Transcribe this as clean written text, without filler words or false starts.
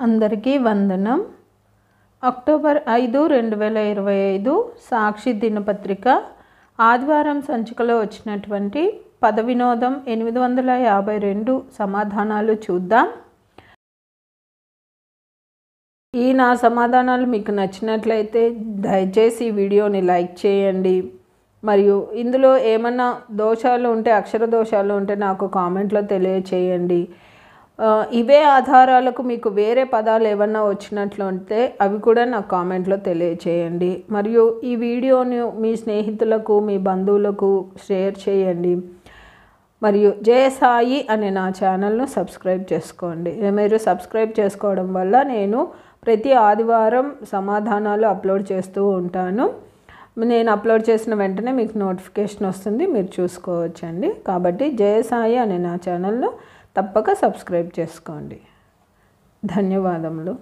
అందరికీ వందనం. అక్టోబర్ 5, 2025 సాక్షి దినపత్రిక ఆదివారం సంచికలో వచ్చినటువంటి పద వినోదం 852 సమాధానాలు చూద్దాం. ఈ నా సమాధానాలు మీకు నచ్చినట్లయితే దయచేసి ఈ వీడియోని లైక్ చేయండి. మరియు ఇందులో ఏమన్నా దోషాలు ఉంటే, అక్షర దోషాలు ఉంటే నాకు కామెంట్లో తెలియచేయండి. ఇవే ఆధారాలకు మీకు వేరే పదాలు ఏమన్నా వచ్చినట్లు ఉంటే అవి కూడా నాకు కామెంట్లో తెలియచేయండి. మరియు ఈ వీడియోని మీ స్నేహితులకు, మీ బంధువులకు షేర్ చేయండి. మరియు జయసాయి అనే నా ఛానల్ను సబ్స్క్రైబ్ చేసుకోండి. మీరు సబ్స్క్రైబ్ చేసుకోవడం వల్ల నేను ప్రతి ఆదివారం సమాధానాలు అప్లోడ్ చేస్తూ ఉంటాను. నేను అప్లోడ్ చేసిన వెంటనే మీకు నోటిఫికేషన్ వస్తుంది, మీరు చూసుకోవచ్చండి. కాబట్టి జయసాయి అనే నా ఛానల్ను తప్పక సబ్స్క్రైబ్ చేసుకోండి. ధన్యవాదములు.